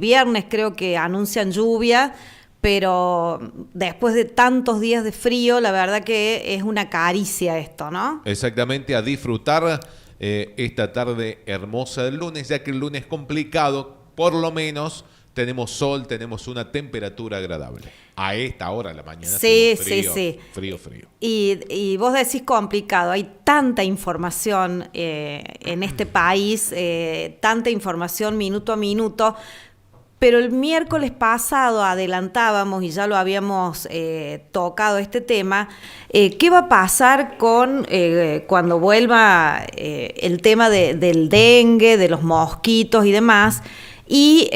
viernes creo que anuncian lluvia, pero después de tantos días de frío, la verdad que es una caricia esto, ¿no? Exactamente, a disfrutar esta tarde hermosa del lunes, ya que el lunes complicado, por lo menos tenemos sol, tenemos una temperatura agradable. A esta hora de la mañana Sí, estuvo frío, sí, sí. frío. Y vos decís complicado, hay tanta información en este país, tanta información minuto a minuto, pero el miércoles pasado adelantábamos y ya lo habíamos tocado este tema, ¿qué va a pasar con cuando vuelva el tema del dengue, de los mosquitos y demás? Y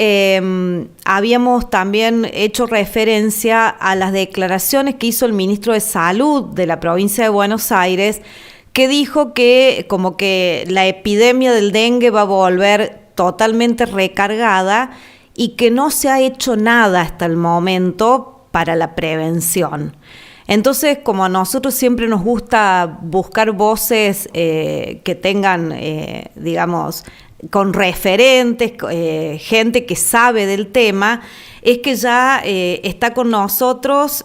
habíamos también hecho referencia a las declaraciones que hizo el ministro de Salud de la provincia de Buenos Aires, que dijo que como que la epidemia del dengue va a volver totalmente recargada y que no se ha hecho nada hasta el momento para la prevención. Entonces, como a nosotros siempre nos gusta buscar voces que tengan, digamos, con referentes, gente que sabe del tema, es que ya está con nosotros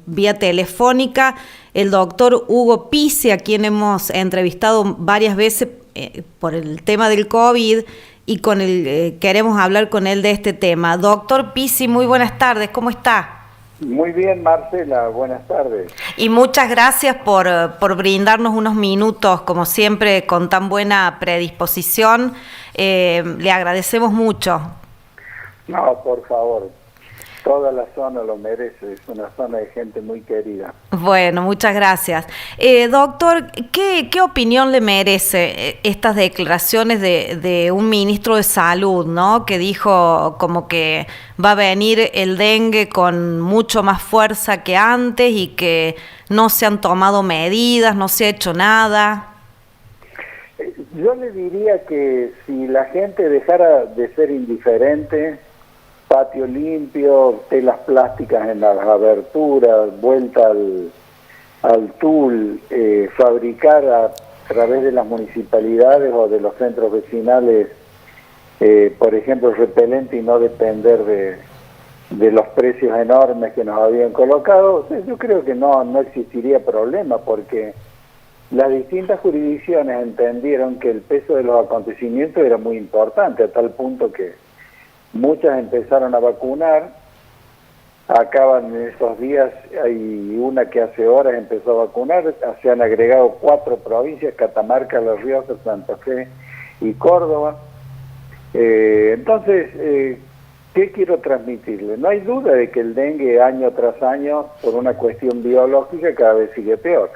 vía telefónica el doctor Hugo Pizzi, a quien hemos entrevistado varias veces por el tema del COVID y con queremos hablar con él de este tema. Doctor Pizzi, muy buenas tardes, ¿cómo está? Muy bien, Marcela, buenas tardes. Y muchas gracias por brindarnos unos minutos, como siempre, con tan buena predisposición. Le agradecemos mucho. No, por favor, toda la zona lo merece, es una zona de gente muy querida. Bueno, muchas gracias. Doctor, ¿qué opinión le merece estas declaraciones de un ministro de Salud, ¿no? Que dijo como que va a venir el dengue con mucho más fuerza que antes y que no se han tomado medidas, no se ha hecho nada? Yo le diría que si la gente dejara de ser indiferente, patio limpio, telas plásticas en las aberturas, vuelta al tul, fabricar a través de las municipalidades o de los centros vecinales, por ejemplo, repelente y no depender de los precios enormes que nos habían colocado, o sea, yo creo que no existiría problema, porque las distintas jurisdicciones entendieron que el peso de los acontecimientos era muy importante, a tal punto que muchas empezaron a vacunar. Acaban en esos días, hay una que hace horas empezó a vacunar, se han agregado 4 provincias, Catamarca, La Rioja, Santa Fe y Córdoba. Entonces, ¿qué quiero transmitirle? No hay duda de que el dengue año tras año, por una cuestión biológica, cada vez sigue peor.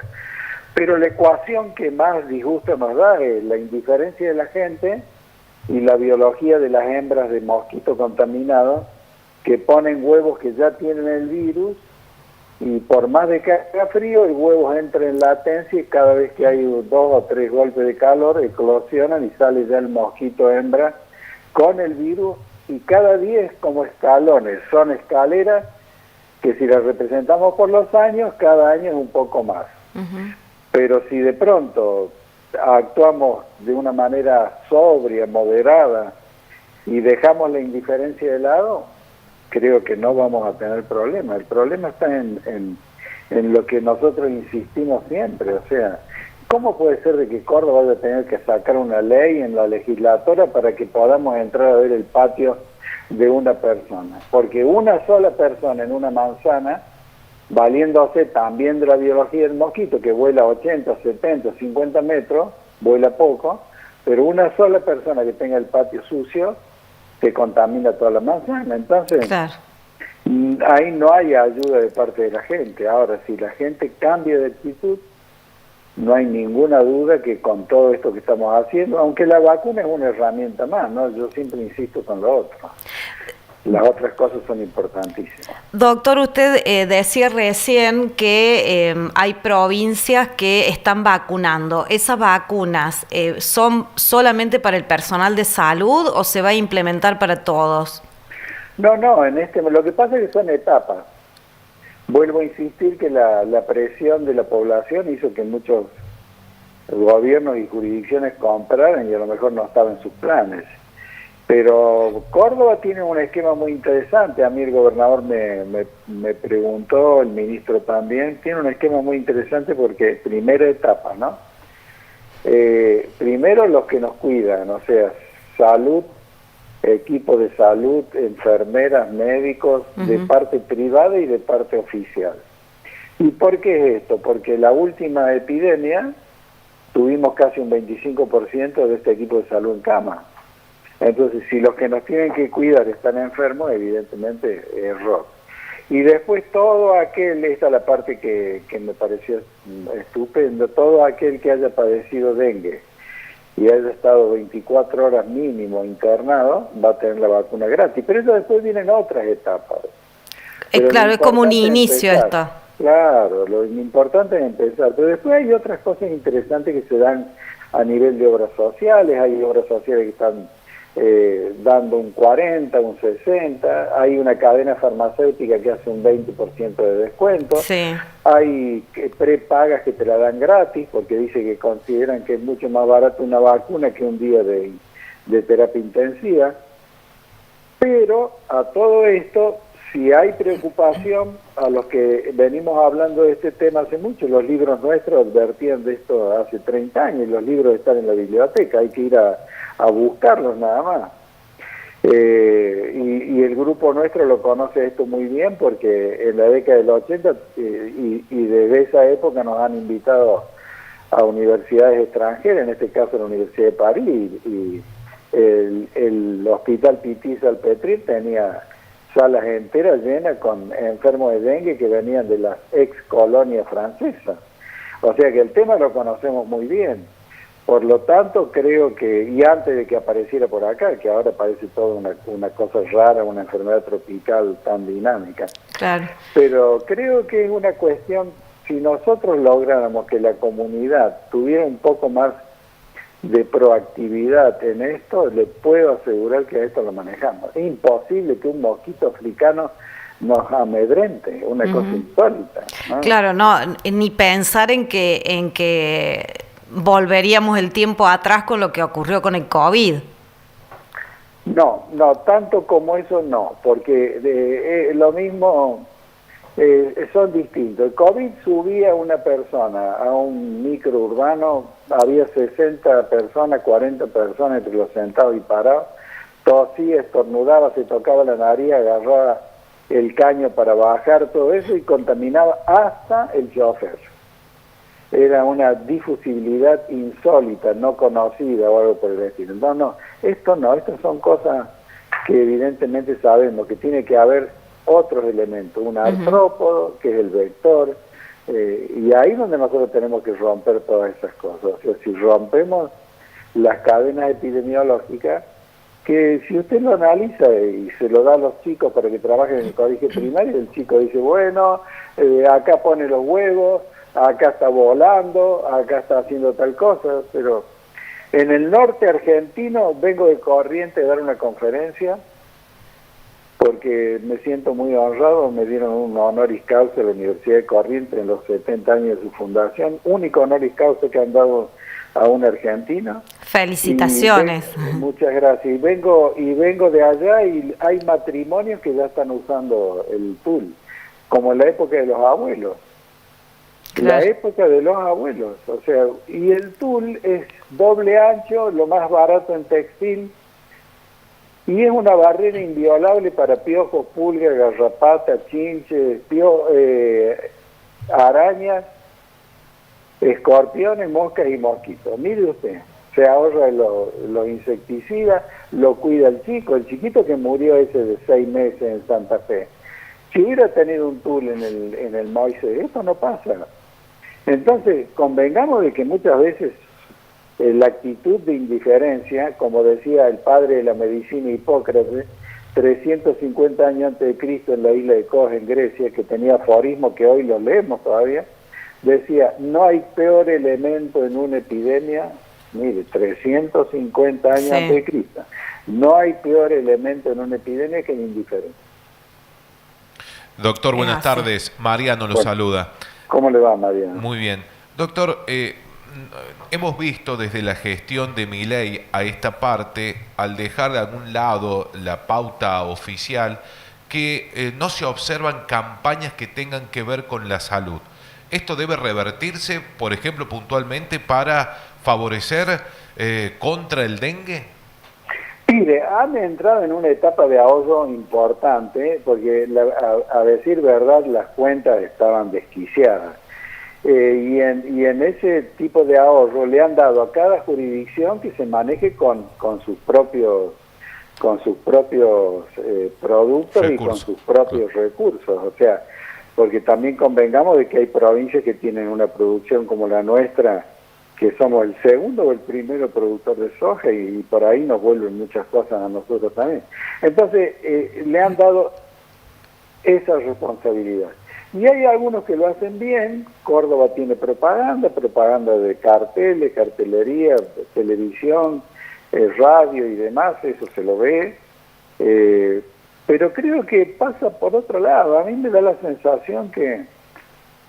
Pero la ecuación que más disgusto nos da es la indiferencia de la gente y la biología de las hembras de mosquito contaminado que ponen huevos que ya tienen el virus y por más de que haga frío el huevo entra en latencia y cada vez que hay 2 o 3 golpes de calor eclosionan y sale ya el mosquito hembra con el virus y cada día es como escalones, son escaleras que si las representamos por los años, cada año es un poco más. Pero si de pronto actuamos de una manera sobria, moderada y dejamos la indiferencia de lado, creo que no vamos a tener problema. El problema está en lo que nosotros insistimos siempre, o sea, ¿cómo puede ser de que Córdoba vaya a tener que sacar una ley en la legislatura para que podamos entrar a ver el patio de una persona? Porque una sola persona en una manzana, valiéndose también de la biología del mosquito, que vuela 80, 70, 50 metros, vuela poco, pero una sola persona que tenga el patio sucio, te contamina toda la manzana. Entonces, claro, ahí no hay ayuda de parte de la gente. Ahora, si la gente cambia de actitud, no hay ninguna duda que con todo esto que estamos haciendo, aunque la vacuna es una herramienta más, ¿no? Yo siempre insisto con lo otro. Las otras cosas son importantísimas. Doctor, usted decía recién que hay provincias que están vacunando. ¿Esas vacunas son solamente para el personal de salud o se va a implementar para todos? No, lo que pasa es que son etapas. Vuelvo a insistir que la presión de la población hizo que muchos gobiernos y jurisdicciones compraran y a lo mejor no estaba en sus planes. Pero Córdoba tiene un esquema muy interesante. A mí el gobernador me preguntó, el ministro también, tiene un esquema muy interesante porque primera etapa, ¿no? Primero los que nos cuidan, o sea, salud, equipo de salud, enfermeras, médicos, de parte privada y de parte oficial. ¿Y por qué es esto? Porque la última epidemia tuvimos casi un 25% de este equipo de salud en cama. Entonces, si los que nos tienen que cuidar están enfermos, evidentemente error. Y después todo aquel, esta es la parte que me pareció estupendo, todo aquel que haya padecido dengue y haya estado 24 horas mínimo internado, va a tener la vacuna gratis. Pero eso después vienen otras etapas. Claro, es como un inicio esto. Claro, lo importante es empezar. Pero después hay otras cosas interesantes que se dan a nivel de obras sociales. Hay obras sociales que están dando un 40, un 60, hay una cadena farmacéutica que hace un 20% de descuento, sí. Hay prepagas que te la dan gratis porque dice que consideran que es mucho más barato una vacuna que un día de terapia intensiva. Pero a todo esto, si hay preocupación, a los que venimos hablando de este tema hace mucho, los libros nuestros advertían de esto hace 30 años, los libros están en la biblioteca, hay que ir a buscarlos nada más. Y el grupo nuestro lo conoce esto muy bien porque en la década del 80 y desde esa época nos han invitado a universidades extranjeras, en este caso la Universidad de París, y el Hospital Piti-Salpêtrière tenía salas enteras llenas con enfermos de dengue que venían de las ex colonias francesas. O sea que el tema lo conocemos muy bien. Por lo tanto, creo que, y antes de que apareciera por acá, que ahora parece toda una cosa rara, una enfermedad tropical tan dinámica. Claro. Pero creo que es una cuestión, si nosotros lográramos que la comunidad tuviera un poco más de proactividad en esto, le puedo asegurar que a esto lo manejamos. Es imposible que un mosquito africano nos amedrente, una cosa insólita, ¿no? Claro, no, ni pensar en que volveríamos el tiempo atrás con lo que ocurrió con el COVID. No, tanto como eso no, porque lo mismo son distintos. El COVID subía a una persona a un microurbano, había 60 personas, 40 personas entre los sentados y parados, tosía, estornudaba, se tocaba la nariz, agarraba el caño para bajar todo eso y contaminaba hasta el chofer. Era una difusibilidad insólita, no conocida o algo por el estilo. No, estas son cosas que evidentemente sabemos que tiene que haber otros elementos, un artrópodo, que es el vector, y ahí es donde nosotros tenemos que romper todas esas cosas. O sea, si rompemos las cadenas epidemiológicas, que si usted lo analiza y se lo da a los chicos para que trabajen en el colegio primario, el chico dice, bueno, acá pone los huevos, acá está volando, acá está haciendo tal cosa, pero en el norte argentino vengo de Corrientes a dar una conferencia porque me siento muy honrado, me dieron un honoris causa de la Universidad de Corrientes en los 70 años de su fundación, único honoris causa que han dado a un argentino. Felicitaciones. Muchas gracias. Y vengo de allá y hay matrimonios que ya están usando el tul, como en la época de los abuelos. Claro. La época de los abuelos, o sea, y el tul es doble ancho, lo más barato en textil, y es una barrera inviolable para piojos, pulgas, garrapatas, chinches, arañas, escorpiones, moscas y mosquitos. Mire usted, se ahorra los insecticidas, lo cuida el chiquito que murió ese de 6 meses en Santa Fe. Si hubiera tenido un tul en el Moisés, esto no pasa. Entonces, convengamos de que muchas veces la actitud de indiferencia, como decía el padre de la medicina Hipócrates, 350 años antes de Cristo en la isla de Kos, en Grecia, que tenía aforismos que hoy los leemos todavía, decía, no hay peor elemento en una epidemia, mire, 350 años antes de Cristo, no hay peor elemento en una epidemia que la indiferencia. Doctor, buenas tardes. Mariano lo saluda. ¿Cómo le va, Mariano? Muy bien. Doctor, hemos visto desde la gestión de Milei a esta parte, al dejar de algún lado la pauta oficial, que no se observan campañas que tengan que ver con la salud. ¿Esto debe revertirse, por ejemplo, puntualmente para favorecer contra el dengue? Mire, han entrado en una etapa de ahorro importante, porque a decir verdad las cuentas estaban desquiciadas. Y en ese tipo de ahorro le han dado a cada jurisdicción que se maneje con sus propios productos recursos. Y con sus propios recursos. O sea, porque también convengamos de que hay provincias que tienen una producción como la nuestra, que somos el segundo o el primero productor de soja, y por ahí nos vuelven muchas cosas a nosotros también. Entonces, le han dado esa responsabilidad. Y hay algunos que lo hacen bien. Córdoba tiene propaganda de carteles, cartelería, televisión, radio y demás, eso se lo ve. Pero creo que pasa por otro lado. A mí me da la sensación que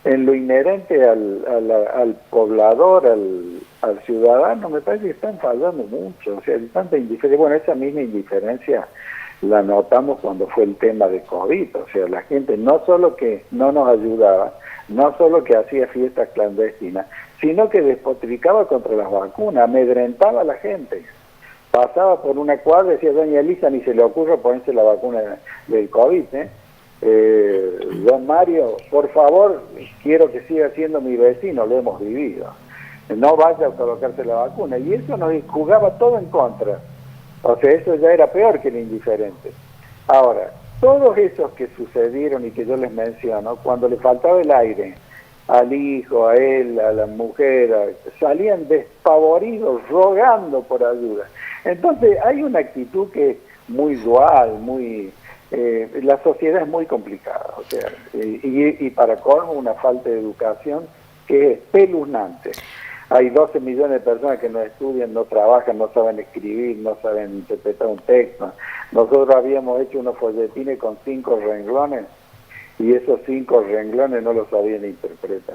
en lo inherente al poblador, al ciudadano, me parece que están fallando mucho. O sea, hay tanta indiferencia. Bueno, esa misma indiferencia la notamos cuando fue el tema de COVID. O sea, la gente no solo que no nos ayudaba, no solo que hacía fiestas clandestinas, sino que despotricaba contra las vacunas, amedrentaba a la gente. Pasaba por una cuadra y decía, doña Elisa, ni se le ocurre ponerse la vacuna del COVID, don Mario, por favor, quiero que siga siendo mi vecino, lo hemos vivido. No vaya a colocarse la vacuna. Y eso nos jugaba todo en contra. O sea, eso ya era peor que el indiferente. Ahora, todos esos que sucedieron y que yo les menciono, cuando le faltaba el aire al hijo, a él, a la mujer, salían despavoridos, rogando por ayuda. Entonces, hay una actitud que es muy dual, la sociedad es muy complicada, o sea, y para colmo una falta de educación que es espeluznante. Hay 12 millones de personas que no estudian, no trabajan, no saben escribir, no saben interpretar un texto. Nosotros habíamos hecho unos folletines con 5 renglones y esos 5 renglones no los sabían interpretar.